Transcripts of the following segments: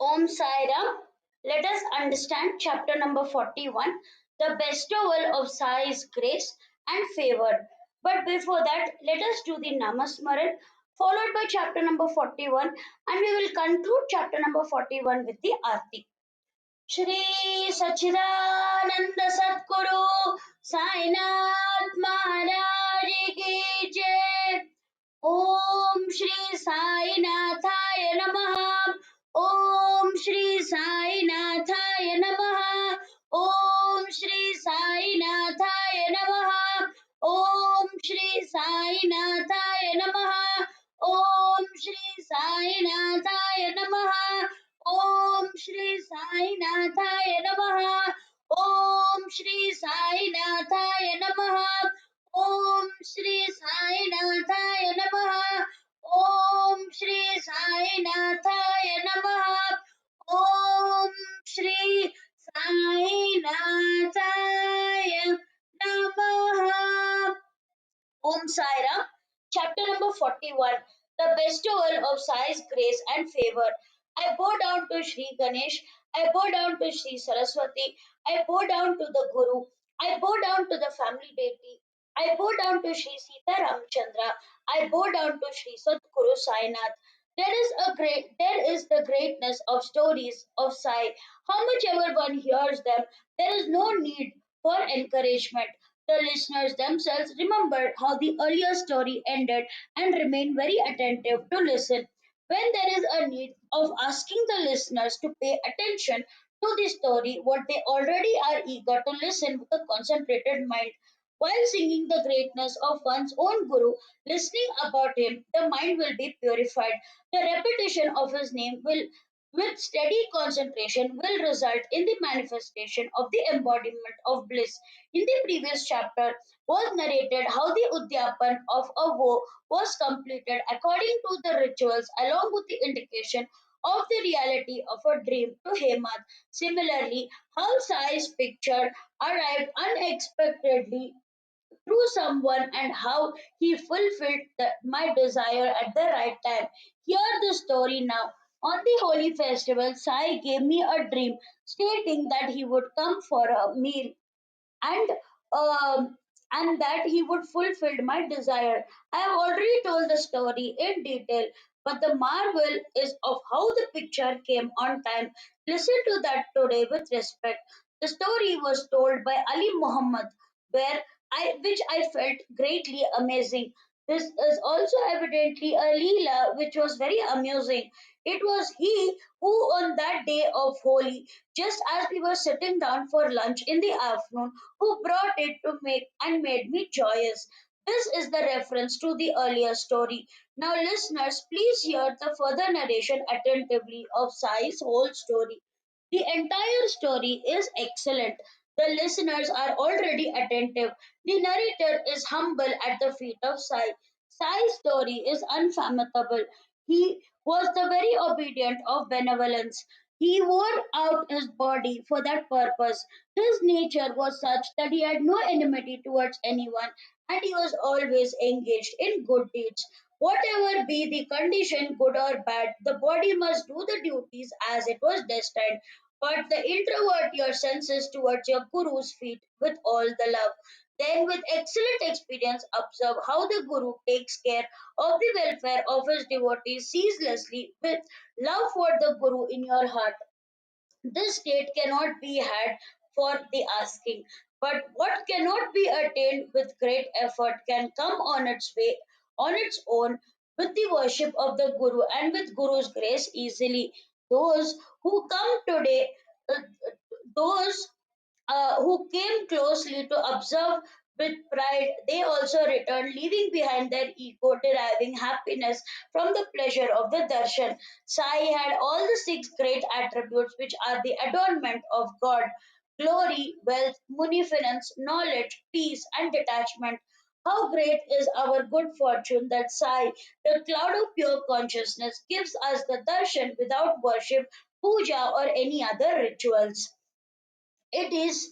Om Sai Ram. Let us understand chapter number 41, the bestowal of Sai's grace and favor. But before that, let us do the Namasmaran, followed by chapter number 41, and we will conclude chapter number 41 with the Aarti. Shri सच्चिदानंद सद्गुरु साईनाथ महाराज की जय। ओम श्री साईनाथाय नमः। ओम श्री साईनाथाय नमः। ओम श्री साईनाथाय नमः। ओम श्री साईनाथाय नमः। ओम श्री साईनाथाय नमः। ओम श्री साईनाथाय नमः। ओम श्री साईनाथाय नमः। ओम श्री साईनाथाय नमः। ओम श्री साईनाथाय नमः। ओम श्री साईनाथाय नमः। Om Sai Ram. Chapter number 41, the bestowal of Sai's grace and favor. I bow down to Shri Ganesh. I bow down to Shri Saraswati. I bow down to the Guru. I bow down to the family deity. I bow down to Shri Sita Ramchandra. I bow down to Shri Sadguru Sainath. There is the greatness of stories of Sai. How much ever one hears them, there is no need for encouragement. The listeners themselves remembered how the earlier story ended and remained very attentive to listen. When there is a need of asking the listeners to pay attention to the story, what they already are eager to listen with a concentrated mind. While singing the greatness of one's own Guru, listening about him, the mind will be purified. The repetition of his name will, with steady concentration, will result in the manifestation of the embodiment of bliss. In the previous chapter was narrated how the Udyapan of a vow was completed according to the rituals along with the indication of the reality of a dream to Hemant. Similarly, how Sai's picture arrived unexpectedly through someone and how he fulfilled my desire at the right time. Hear the story now. On the holy festival, Sai gave me a dream stating that he would come for a meal and um, and that he would fulfill my desire. I have already told the story in detail, but the marvel is of how the picture came on time. Listen to that today with respect. The story was told by Ali Muhammad, which I felt greatly amazing. This is also evidently a Leela which was very amusing. It was he who, on that day of Holi, just as we were sitting down for lunch in the afternoon, who brought it to make and made me joyous. This is the reference to the earlier story. Now, listeners, please hear the further narration attentively of Sai's whole story. The entire story is excellent. The listeners are already attentive. The narrator is humble at the feet of Sai. Sai's story is unfathomable. He was the very obedient of benevolence. He wore out his body for that purpose. His nature was such that he had no enmity towards anyone and he was always engaged in good deeds. Whatever be the condition, good or bad, the body must do the duties as it was destined. But the introvert your senses towards your guru's feet with all the love. Then, with excellent experience, observe how the guru takes care of the welfare of his devotees ceaselessly with love for the guru in your heart. This state cannot be had for the asking, but what cannot be attained with great effort can come on its way on its own with the worship of the Guru and with Guru's grace easily. Those who come today, uh, those who came closely to observe with pride, they also returned, leaving behind their ego, deriving happiness from the pleasure of the darshan. Sai had all the six great attributes which are the adornment of God: glory, wealth, munificence, knowledge, peace, and detachment. How great is our good fortune that Sai, the cloud of pure consciousness, gives us the darshan without worship, puja, or any other rituals. It is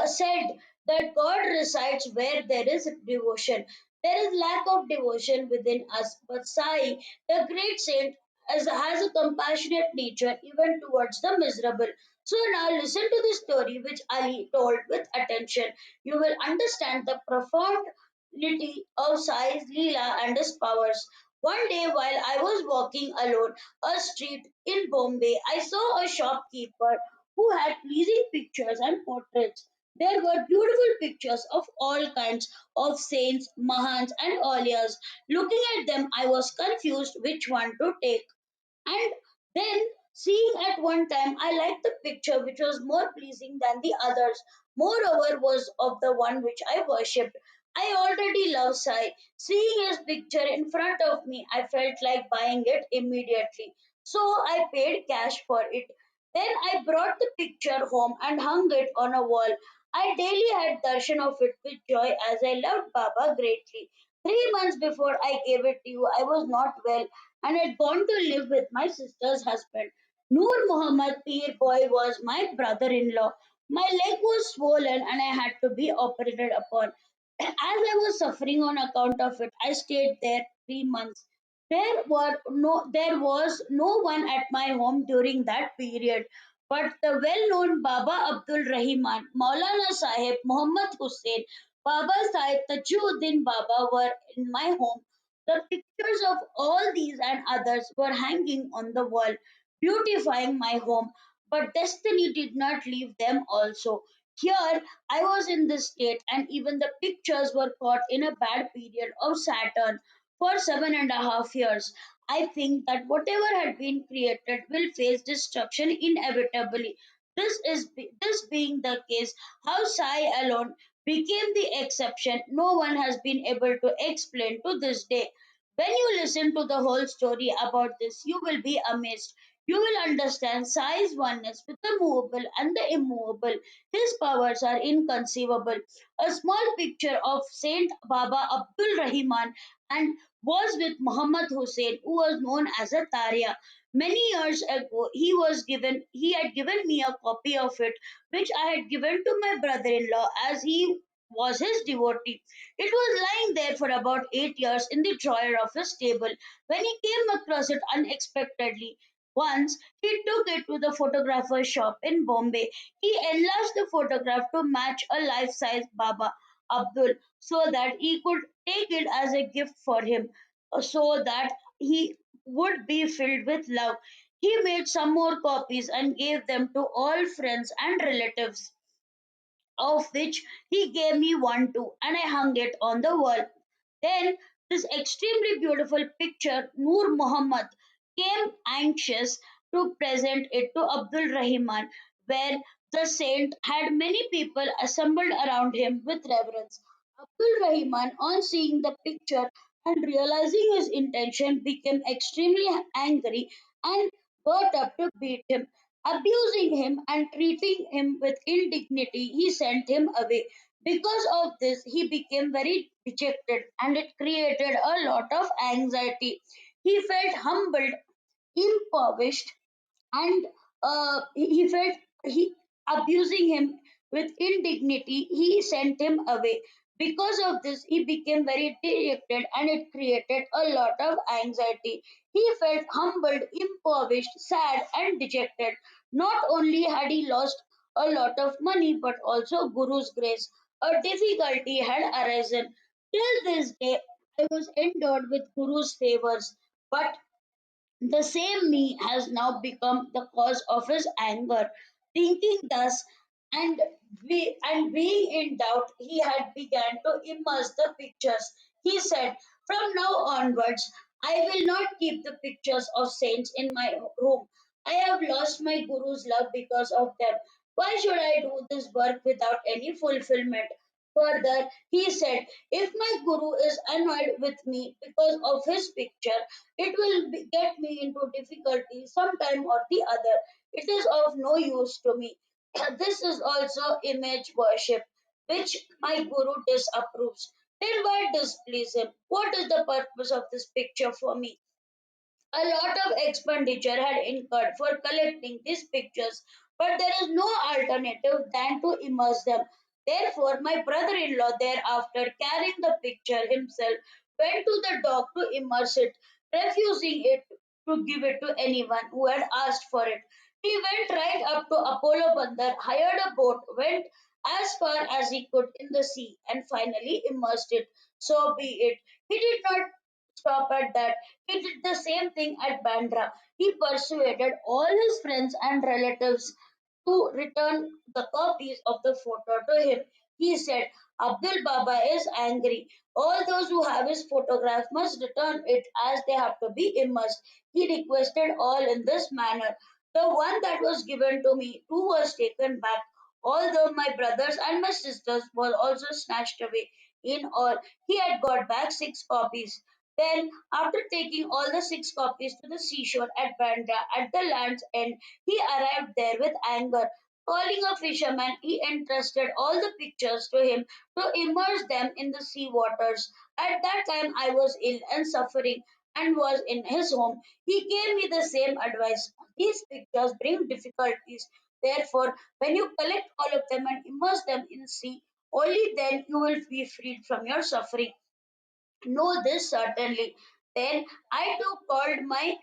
said that God resides where there is devotion. There is lack of devotion within us, but Sai, the great saint, as has a compassionate nature even towards the miserable. So now listen to the story which Ali told with attention. You will understand the profundity of Sai's Leela and his powers. One day while I was walking alone a street in Bombay, I saw a shopkeeper who had pleasing pictures and portraits. There were beautiful pictures of all kinds of saints, mahants, and awliyas. Looking at them, I was confused which one to take. And then, seeing at one time, I liked the picture which was more pleasing than the others. Moreover, was of the one which I worshipped. I already love Sai. Seeing his picture in front of me, I felt like buying it immediately. So I paid cash for it. Then I brought the picture home and hung it on a wall. I daily had darshan of it with joy as I loved Baba greatly. 3 months before I gave it to you, I was not well and had gone to live with my sister's husband. Noor Muhammad Peer Boy was my brother in law. My leg was swollen and I had to be operated upon. As I was suffering on account of it, I stayed there 3 months. There was no one at my home during that period, but the well-known Baba Abdul Rahman, Maulana Sahib, Muhammad Hussain, Baba Sahib Tajuddin Baba were in my home. The pictures of all these and others were hanging on the wall, beautifying my home. But destiny did not leave them also. Here I was in this state, and even the pictures were caught in a bad period of Saturn for 7.5 years. I think that whatever had been created will face destruction inevitably. This being the case, how Sai alone became the exception, no one has been able to explain to this day. When you listen to the whole story about this, you will be amazed. You will understand Sai's oneness with the movable and the immovable. His powers are inconceivable. A small picture of Saint Baba Abdul Rahman and was with Muhammad Hussain, who was known as a Tariya. Many years ago, he had given me a copy of it, which I had given to my brother-in-law as he was his devotee. It was lying there for about 8 years in the drawer of his table when he came across it unexpectedly. Once he took it to the photographer's shop in Bombay. He enlarged the photograph to match a life size Baba Abdul so that he could take it as a gift for him, so that he would be filled with love. He made some more copies and gave them to all friends and relatives, of which he gave me one too, and I hung it on the wall. Then this extremely beautiful picture, Noor Muhammad, came anxious to present it to Abdul Rahman, where the saint had many people assembled around him with reverence. Abdul Rahman, on seeing the picture and realizing his intention, became extremely angry and got up to beat him. Abusing him and treating him with indignity, he sent him away. Because of this, he became very dejected and it created a lot of anxiety. He felt humbled, impoverished, and he felt he abusing him with indignity. He sent him away. Because of this, he became very dejected and it created a lot of anxiety. He felt humbled, impoverished, sad, and dejected. Not only had he lost a lot of money, but also Guru's grace. A difficulty had arisen. Till this day, I was endowed with Guru's favors, but the same me has now become the cause of his anger. Thinking thus, and being in doubt, he had begun to immerse the pictures. He said, "From now onwards, I will not keep the pictures of saints in my room. I have lost my Guru's love because of them. Why should I do this work without any fulfillment?" Further, he said, "If my Guru is annoyed with me because of his picture, it will get me into difficulty sometime or the other. It is of no use to me." This is also image worship, which my Guru disapproves. Then why displease him? What is the purpose of this picture for me? A lot of expenditure had incurred for collecting these pictures, but there is no alternative than to immerse them. Therefore, my brother in law, thereafter carrying the picture himself, went to the dock to immerse it, refusing it to give it to anyone who had asked for it. He went right up to Apollo Bandar, hired a boat, went as far as he could in the sea, and finally immersed it. So be it. He did not stop at that. He did the same thing at Bandra. He persuaded all his friends and relatives to return the copies of the photo to him. He said, Abdul Baba is angry. All those who have his photograph must return it as they have to be immersed. He requested all in this manner. The one that was given to me too was taken back, although my brothers and my sisters were also snatched away. In all, he had got back 6 copies. Then, after taking all the 6 copies to the seashore at Bandra at the land's end, he arrived there with anger. Calling a fisherman, he entrusted all the pictures to him to immerse them in the sea waters. At that time, I was ill and suffering and was in his home. He gave me the same advice. These pictures bring difficulties. Therefore, when you collect all of them and immerse them in sea, only then you will be freed from your suffering. Know this certainly. Then I too called my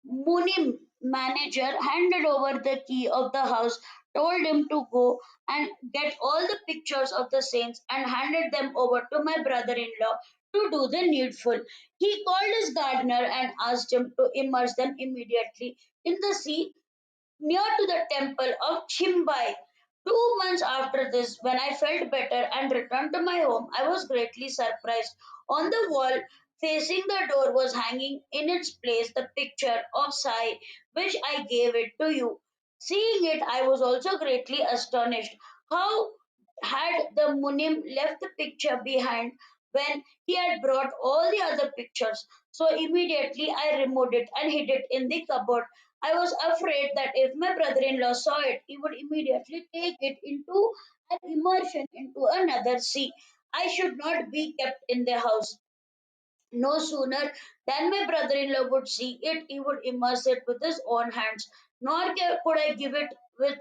Munim manager, handed over the key of the house, told him to go and get all the pictures of the saints and handed them over to my brother in law to do the needful. He called his gardener and asked him to immerse them immediately in the sea near to the temple of Chimbai. 2 months after this, when I felt better and returned to my home, I was greatly surprised. On the wall facing the door was hanging in its place the picture of Sai, which I gave it to you. Seeing it, I was also greatly astonished. How had the Munim left the picture behind when he had brought all the other pictures? So immediately I removed it and hid it in the cupboard. I was afraid that if my brother in law saw it, he would immediately take it into an immersion into another sea. I should not be kept in the house. No sooner than my brother in law would see it, he would immerse it with his own hands. Nor could I give it with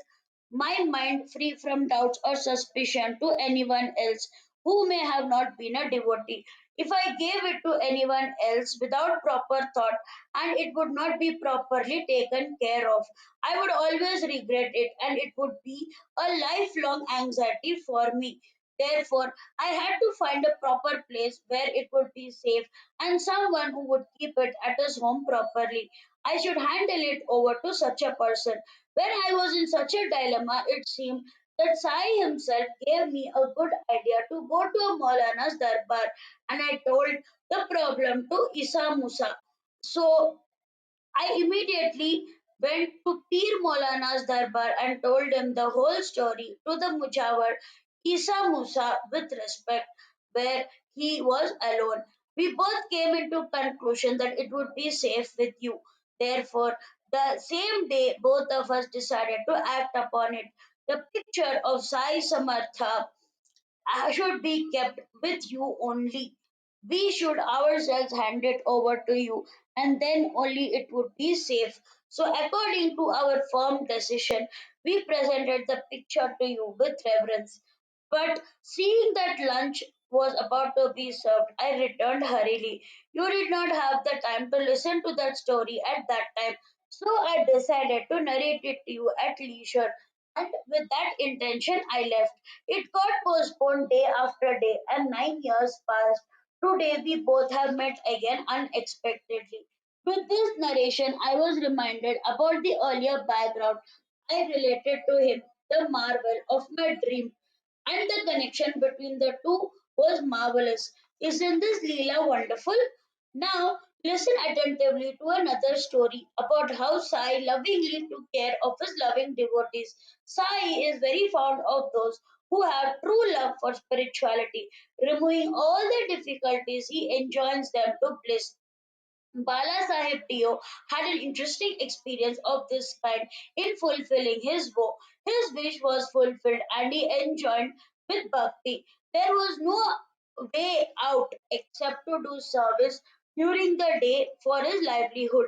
my mind free from doubts or suspicion to anyone else who may have not been a devotee. If I gave it to anyone else without proper thought and it would not be properly taken care of, I would always regret it and it would be a lifelong anxiety for me. Therefore, I had to find a proper place where it would be safe and someone who would keep it at his home properly. I should handle it over to such a person. When I was in such a dilemma, it seemed that Sai himself gave me a good idea to go to a Maulana's darbar and I told the problem to Isa Musa. So I immediately went to Pir Maulana's darbar and told him the whole story to the Mujawar Isa Musa with respect, where he was alone. We both came into conclusion that it would be safe with you. Therefore, the same day, both of us decided to act upon it. The picture of Sai Samartha should be kept with you only. We should ourselves hand it over to you, and then only it would be safe. So, according to our firm decision, we presented the picture to you with reverence. But seeing that lunch was about to be served, I returned hurriedly. You did not have the time to listen to that story at that time, so I decided to narrate it to you at leisure. And with that intention, I left. It got postponed day after day, and 9 years passed. Today, we both have met again unexpectedly. With this narration, I was reminded about the earlier background I related to him, the marvel of my dream, and the connection between the two was marvelous. Isn't this Leela wonderful? Now, listen attentively to another story about how Sai lovingly took care of his loving devotees. Sai is very fond of those who have true love for spirituality, removing all the difficulties he enjoins them to bliss. Bala Sahib Dio had an interesting experience of this kind in fulfilling his vow. His wish was fulfilled and he enjoined with bhakti. There was no way out except to do service during the day for his livelihood.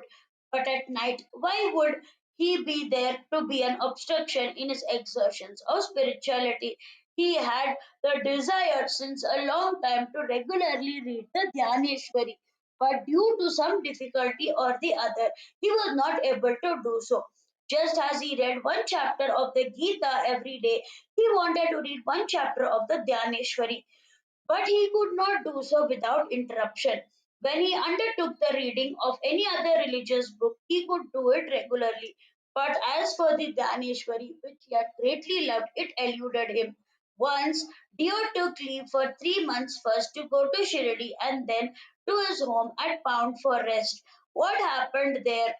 But at night, why would he be there to be an obstruction in his exertions of spirituality? He had the desire since a long time to regularly read the Dhyaneshwari. but due to some difficulty or the other, he was not able to do so. Just as he read one chapter of the Gita every day, he wanted to read one chapter of the Dhyaneshwari, but he could not do so without interruption. When he undertook the reading of any other religious book, he could do it regularly. But as for the Dhaneshwari, which he had greatly loved, it eluded him. Once, Dio took leave for 3 months first to go to Shirdi and then to his home at Pound for rest. What happened there?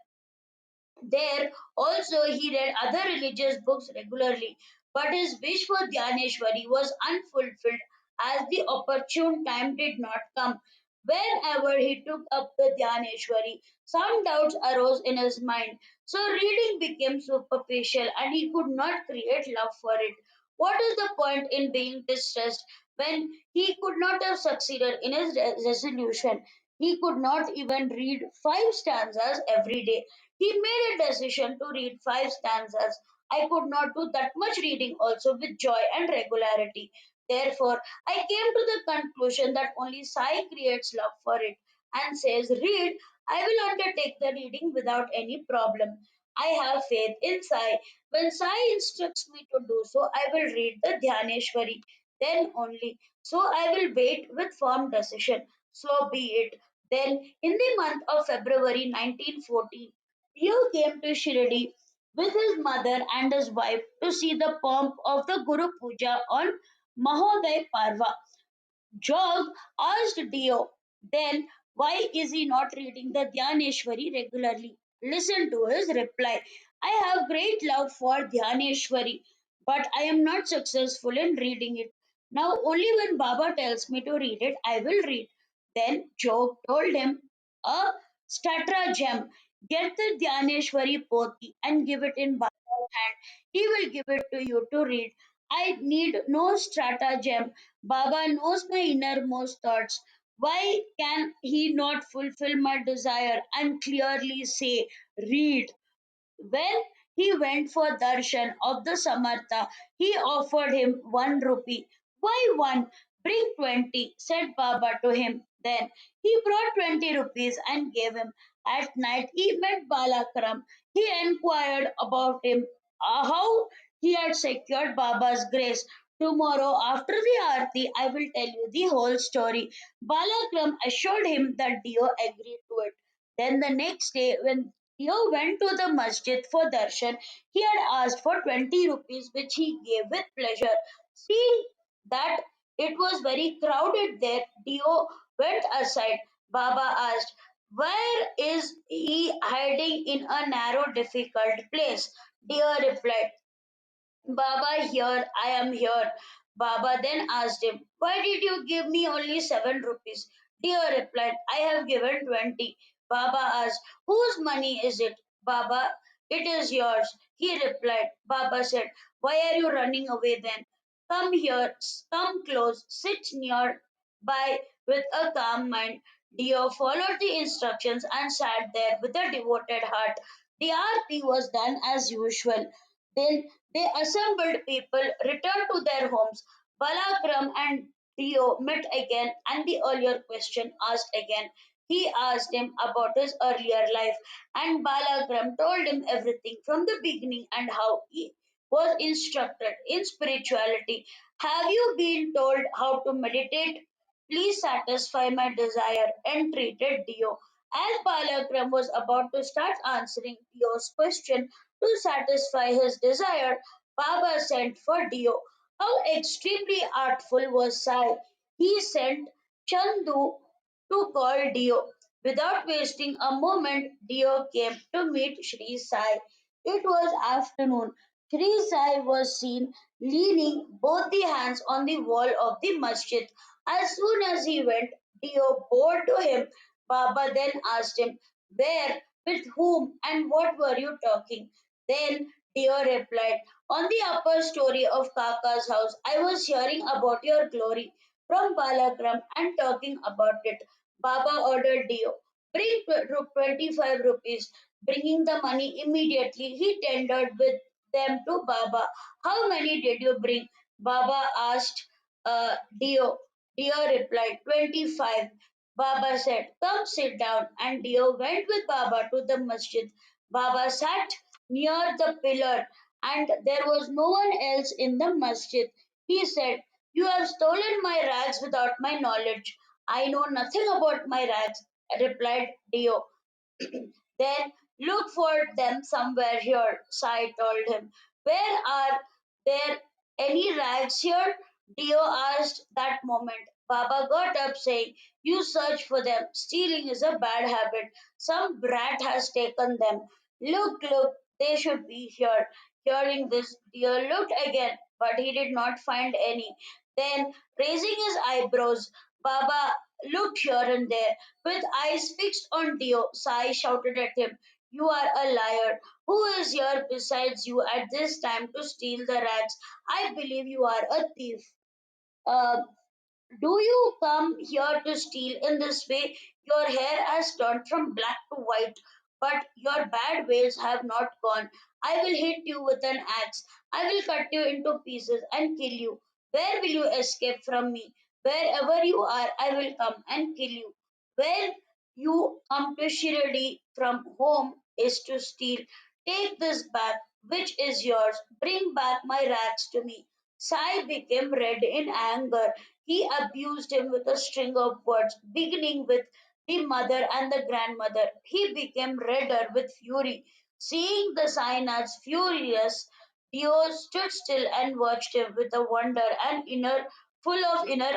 There also he read other religious books regularly, but his wish for Dhyaneshwari was unfulfilled as the opportune time did not come. Whenever he took up the Dhyaneshwari, some doubts arose in his mind. So reading became superficial and he could not create love for it. What is the point in being distressed when he could not have succeeded in his resolution? He could not even read 5 stanzas every day. He made a decision to read 5 stanzas. I could not do that much reading also with joy and regularity. Therefore, I came to the conclusion that only Sai creates love for it and says, read, I will undertake the reading without any problem. I have faith in Sai. When Sai instructs me to do so, I will read the Dhyaneshwari. Then only. So I will wait with firm decision. So be it. Then, in the month of February 1914, Leo came to Shirdi with his mother and his wife to see the pomp of the Guru Puja on Mahoday Parva. Jog asked Dio, then why is he not reading the Dhyaneshwari regularly? Listen to his reply. I have great love for Dhyaneshwari, but I am not successful in reading it. Now, only when Baba tells me to read it, I will read. Then Jog told him, a stratagem. Get the Dhyaneshwari Poti and give it in Baba's hand. He will give it to you to read. I need no stratagem. Baba knows my innermost thoughts. Why can he not fulfill my desire and clearly say, read? When he went for darshan of the Samartha, he offered him 1 rupee. Why one? Bring 20, said Baba to him. Then he brought 20 rupees and gave him. At night he met Balakram. He inquired about him, how he had secured Baba's grace. Tomorrow, after the arti, I will tell you the whole story. Balakram assured him that Dio agreed to it. Then the next day, when Leo went to the masjid for darshan. He had asked for 20 rupees, which he gave with pleasure. Seeing that it was very crowded there, Dio went aside. Baba asked, where is he hiding in a narrow, difficult place? Dio replied, Baba, here, I am here. Baba then asked him, why did you give me only 7 rupees? Dear replied, I have given 20. Baba asked, whose money is it? Baba, it is yours. He replied. Baba said, why are you running away then? Come here, come close, sit near by with a calm mind. Dio followed the instructions and sat there with a devoted heart. The arti was done as usual. Then they assembled people, returned to their homes. Balagram and Dio met again, and the earlier question asked again. He asked him about his earlier life, and Balagram told him everything from the beginning and how he was instructed in spirituality. Have you been told how to meditate? Please satisfy my desire, entreated Dio. As Balagram was about to start answering Dio's question to satisfy his desire, Baba sent for Dio. How extremely artful was Sai! He sent Chandu to call Dio. Without wasting a moment, Dio came to meet Shri Sai. It was afternoon. Shri Sai was seen leaning both the hands on the wall of the masjid. As soon as he went, Dio bowed to him. Baba then asked him, where, with whom, and what were you talking? Then Dio replied, on the upper story of Kaka's house, I was hearing about your glory from Balagram and talking about it. Baba ordered Dio, bring 25 rupees. Bringing the money immediately, he tendered with them to Baba. How many did you bring? Baba asked Dio. Dio replied, 25. Baba said, "Come sit down," and Dio went with Baba to the masjid. Baba sat near the pillar, and there was no one else in the masjid. He said, "You have stolen my rags without my knowledge." "I know nothing about my rags," replied Dio. "Then look for them somewhere here," Sai told him. "Where are there any rags here?" Dio asked that moment. Baba got up saying, "You search for them. Stealing is a bad habit. Some brat has taken them. Look, look, they should be here." Hearing this, Dio looked again, but he did not find any. Then, raising his eyebrows, Baba looked here and there. With eyes fixed on Dio, Sai shouted at him, "You are a liar. Who is here besides you at this time to steal the rags? I believe you are a thief. Uh, do you come here to steal in this way? Your hair has turned from black to white, but your bad ways have not gone. I will hit you with an axe. I will cut you into pieces and kill you. Where will you escape from me? Wherever you are, I will come and kill you. Where you come to Shirdi from home is to steal. Take this back, which is yours. Bring back my rags to me." Sai became red in anger. He abused him with a string of words, beginning with the mother and the grandmother. He became redder with fury. Seeing the Sainaths furious, Dio stood still and watched him with a wonder and full of inner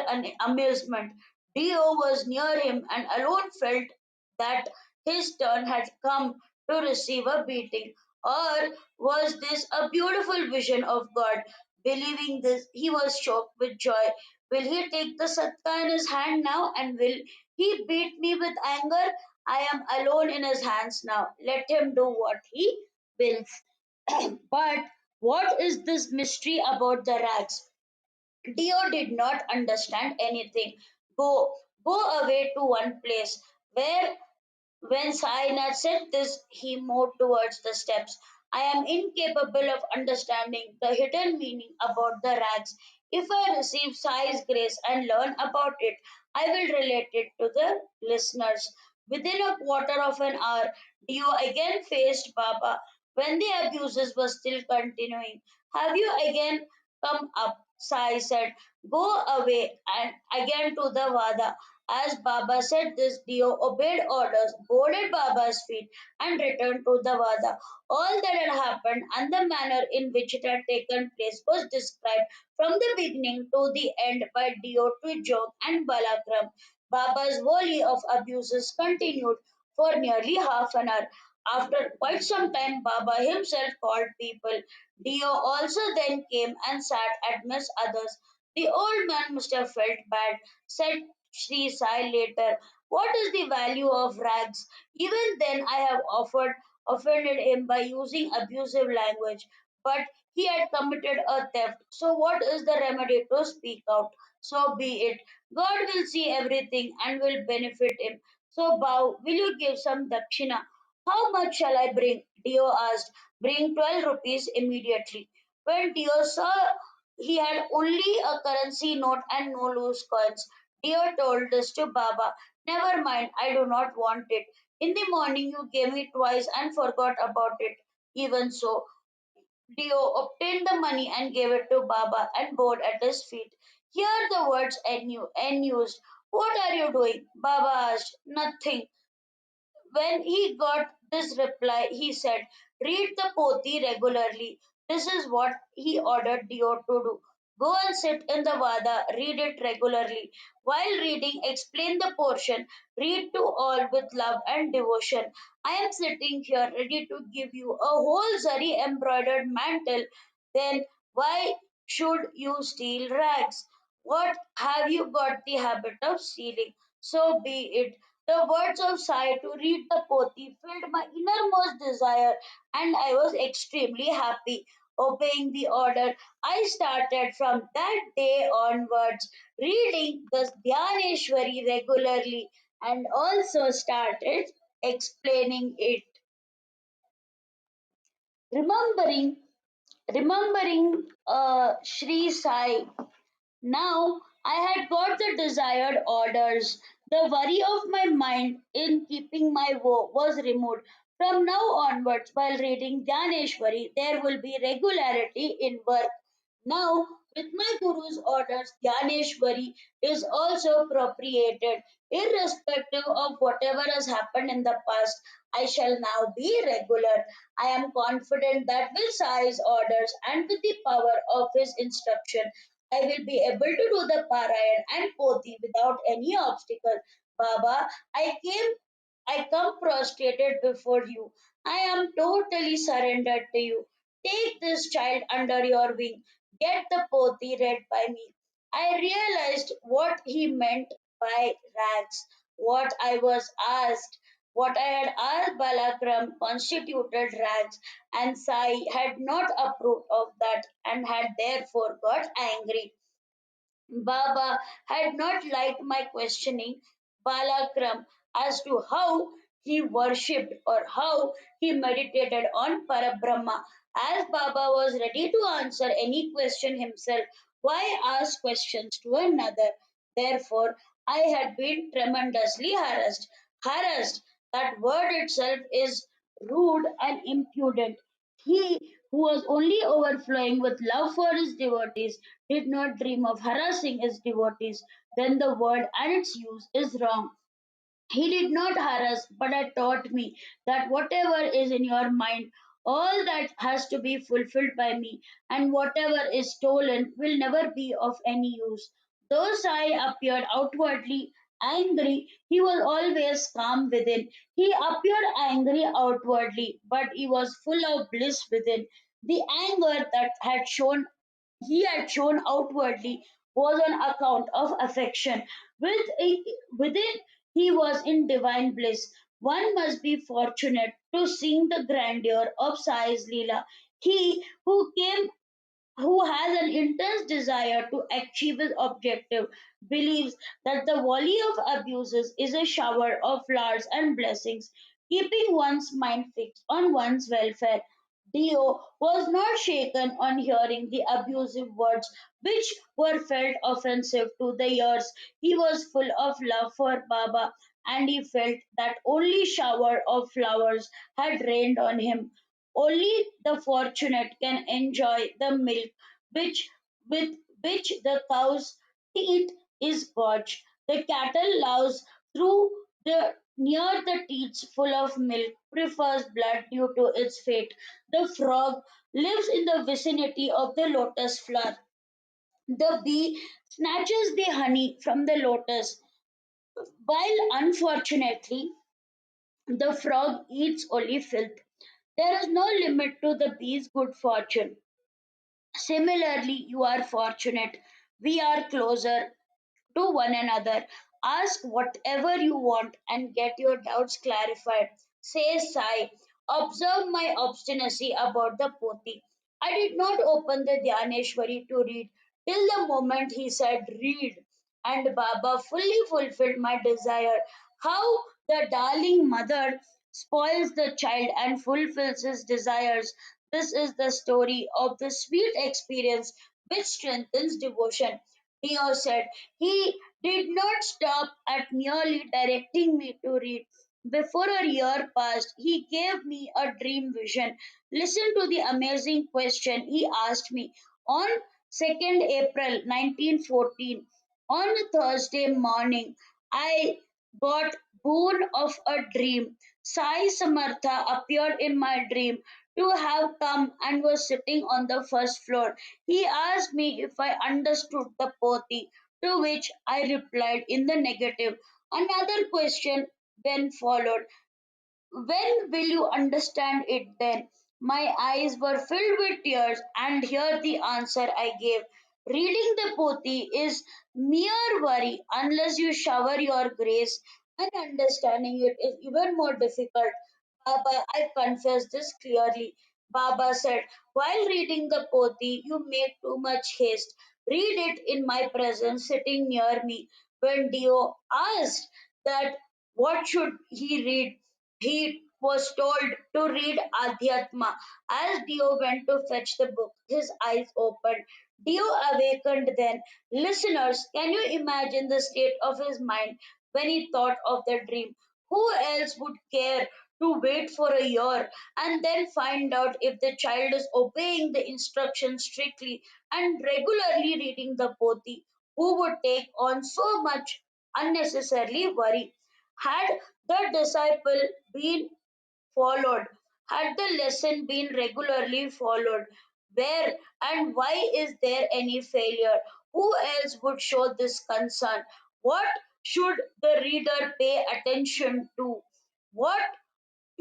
amusement. Dio was near him and alone felt that his turn had come to receive a beating. Or was this a beautiful vision of God? Believing this, he was choked with joy. Will he take the satka in his hand now, and will he beat me with anger? I am alone in his hands now. Let him do what he wills. But what is this mystery about the rags? Dio did not understand anything. Go, go away to one place. Where When Sainath said this, he moved towards the steps. "I am incapable of understanding the hidden meaning about the rags. If I receive Sai's grace and learn about it, I will relate it to the listeners." Within a quarter of an hour, Dio again faced Baba. When the abuses were still continuing, "Have you again come up?" Sai said. "Go away," and again to the Vada. As Baba said this, Dio obeyed orders, boarded Baba's feet, and returned to the Vada. All that had happened and the manner in which it had taken place was described from the beginning to the end by Dio to Jog and Balakram. Baba's volley of abuses continued for nearly half an hour. After quite some time, Baba himself called people. Dio also then came and sat amidst others. The old man must have felt bad, said SHRI Sai later. "What is the value of rags? Even then I have offended him by using abusive language, but he had committed a theft. So what is the remedy to speak out? So be it. God will see everything and will benefit him. So bow, will you give some dakshina?" "How much shall I bring?" Dio asked. "Bring 12 rupees immediately." When Dio saw he had only a currency note and no loose coins, Dio told this to Baba. "Never mind, I do not want it. In the morning you gave me twice and forgot about it." Even so, Dio obtained the money and gave it to Baba and bowed at his feet. Here the words unused. "What are you doing?" Baba asked. "Nothing." When he got this reply, he said, "Read the Poti regularly." This is what he ordered Dio to do. "Go and sit in the Vada, read it regularly. While reading, explain the portion. Read to all with love and devotion. I am sitting here ready to give you a whole zari embroidered mantle. Then why should you steal rags? What have you got the habit of stealing?" So be it. The words of Sai to read the Poti filled my innermost desire, and I was extremely happy. Obeying the order, I started from that day onwards reading the Dhyaneshwari regularly and also started explaining it. Remembering, remembering Shri Sai. Now I had got the desired orders. The worry of my mind in keeping my woe was removed. From now onwards, while reading Dhaneshwari, there will be regularity in work. Now, with my Guru's orders, Dhaneshwari is also appropriated. Irrespective of whatever has happened in the past, I shall now be regular. I am confident that with Sai's orders and with the power of his instruction, I will be able to do the Parayan and Poti without any obstacle. Baba, I come prostrated before you. I am totally surrendered to you. Take this child under your wing. Get the Poti read by me. I realized what he meant by rags, what I was asked. What I had asked Balakram constituted rags, and Sai had not approved of that and had therefore got angry. Baba had not liked my questioning Balakram as to how he worshipped or how he meditated on Parabrahma. As Baba was ready to answer any question himself, why ask questions to another? Therefore, I had been tremendously harassed. Harassed, that word itself is rude and impudent. He who was only overflowing with love for his devotees did not dream of harassing his devotees, then the word and its use is wrong. He did not harass, but had taught me that whatever is in your mind, all that has to be fulfilled by me, and whatever is stolen will never be of any use. Though Sai appeared outwardly angry, he was always calm within. He appeared angry outwardly, but he was full of bliss within. The anger that he had shown outwardly was on account of affection. Within he was in divine bliss. One must be fortunate to sing the grandeur of Sai's Leela. He who has an intense desire to achieve his objective believes that the volley of abuses is a shower of flowers and blessings, keeping one's mind fixed on one's welfare. Dio was not shaken on hearing the abusive words which were felt offensive to the ears. He was full of love for Baba and he felt that only shower of flowers had rained on him. Only the fortunate can enjoy the milk which with which the cow's teat is gorged. The cattle louse through the near the teats full of milk prefers blood due to its fate. The frog lives in the vicinity of the lotus flower. The bee snatches the honey from the lotus, while unfortunately the frog eats only filth. There is no limit to the bee's good fortune. Similarly, you are fortunate. We are closer to one another. Ask whatever you want and get your doubts clarified. Say Sai. Observe my obstinacy about the Poti. I did not open the Dhyaneshwari to read till the moment he said read, and Baba fully fulfilled my desire. How the darling mother spoils the child and fulfills his desires. This is the story of the sweet experience which strengthens devotion. Dio said he did not stop at merely directing me to read. Before a year passed, he gave me a dream vision. Listen to the amazing question he asked me. On 2nd April 1914, on a Thursday morning, I got boon of a dream. Sai Samartha appeared in my dream to have come and was sitting on the first floor. He asked me if I understood the Poti, to which I replied in the negative. Another question then followed. When will you understand it then? My eyes were filled with tears, and here the answer I gave. Reading the Poti is mere worry unless you shower your grace, and understanding it is even more difficult. Baba, I confess this clearly. Baba said, while reading the Poti, you make too much haste. Read it in my presence, sitting near me. When Dio asked that what should he read, he was told to read Adhyatma. As Dio went to fetch the book, his eyes opened. Dio awakened then. Listeners, can you imagine the state of his mind? when he thought of the dream. Who else would care to wait for a year and then find out if the child is obeying the instructions strictly and regularly reading the poti? Who would take on so much unnecessarily worry? Had the disciple been followed? Had the lesson been regularly followed? Where and why is there any failure? Who else would show this concern? What should the reader pay attention to? What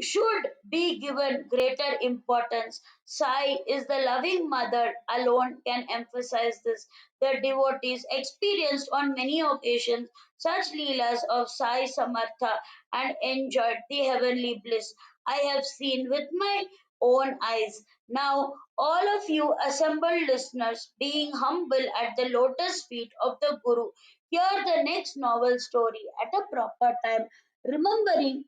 should be given greater importance? Sai is the loving mother alone can emphasize this. The devotees experienced on many occasions such leelas of Sai Samartha and enjoyed the heavenly bliss. I have seen with my own eyes. Now, all of you assembled listeners, being humble at the lotus feet of the Guru, hear the next novel story at a proper time, remembering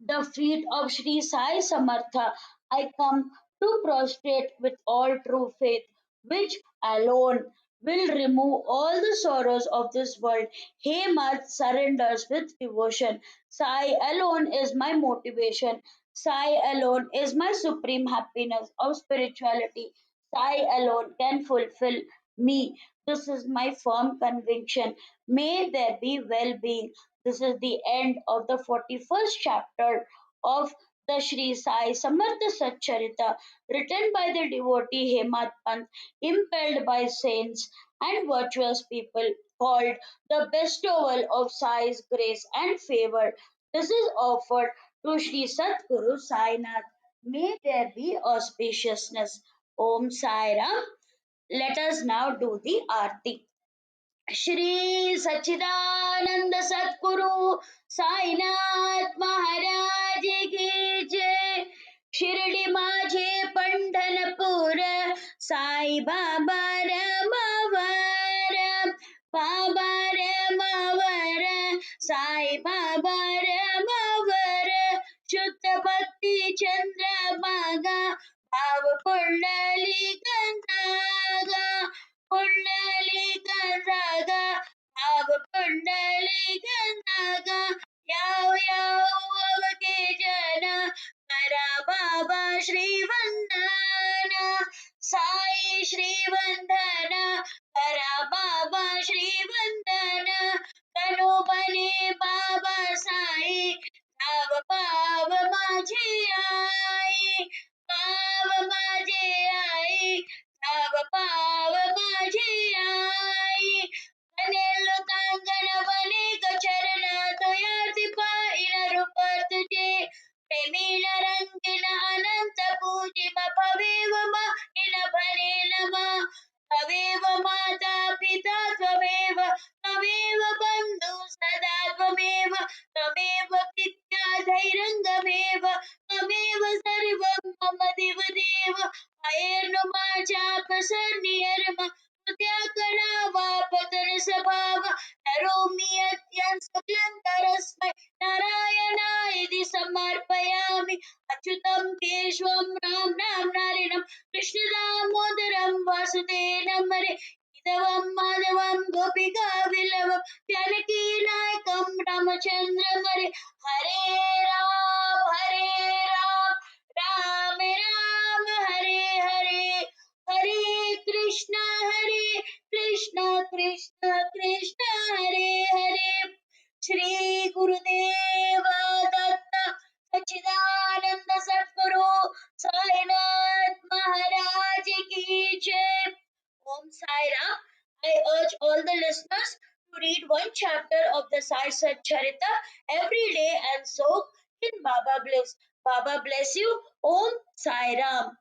the feet of Sri Sai Samartha, I come to prostrate with all true faith, which alone will remove all the sorrows of this world. Hemat surrenders with devotion. Sai alone is my motivation. Sai alone is my supreme happiness of spirituality. Sai alone can fulfill me. This is my firm conviction. May there be well being. This is the end of the 41st chapter of the Shri Sai Samartha Satcharitra, written by the devotee Hemat Pant, impelled by saints and virtuous people, called the bestowal of Sai's grace and favor. This is offered to Shri Satguru Sainath. May there be auspiciousness. Om Sai Ram. Let us now do the Aarti. Shri सच्चिदानंद सतगुरु साईनाथ महाराज की जय. शिर्डी माझे पंढरपूर, साई बाबा रमावर, बाबा रमावर, साई बाबा रमावर, शुद्ध भक्ती चंद्रभागा, भाव पुंडली गंधागा, पुंडलिकरागा, भाव पुंडलिकरागा, याव याव अवके जना, करा बाबा श्रीवंदना, साई श्रीवंदना, करा बाबा श्रीवंदना, तनो बने बाबा साई, धाव पाव माझे आई, पाव माझे आई, धाव पाव माझे आई. कनेलो कांगण बने चरण, तुयार्ति पाहिन रूप तुझे, प्रेमीन रंगीन अनंत पूजिम, भवेव माहिन भरे नमा, भवेव माता पिता त्वमेव, त्वमेव बंधु सदा त्वमेव, त्वमेव विद्या धैर्यंगमेव, त्वमेव सर्वं मम देव देव. अयेर्नु माझ्या प्रसन्नियर्म, तुझ्या कणावा पतन स्वभाव, नरोमी अत्यंत सकलंतरस्मै, नारायणायदि समर्पयामि. अच्युतं केशवं राम नाम नारायणं, कृष्ण दामोदरं वासुदेवं हरे, माधवं माधवं गोपिका विलवं, जानकी नायकं रामचन्द्रं हरे. हरे राम राम राम हरे हरे, हरे कृष्ण कृष्ण कृष्ण हरे हरे. श्री गुरुदेव दत्त सच्चिदानंद सद्गुरु साईनाथ महाराज की जय. Om Sai Ram. I urge all the listeners to read one chapter of the Sai Satcharitra every day and soak in Baba bliss. Baba bless you. Om Sai Ram.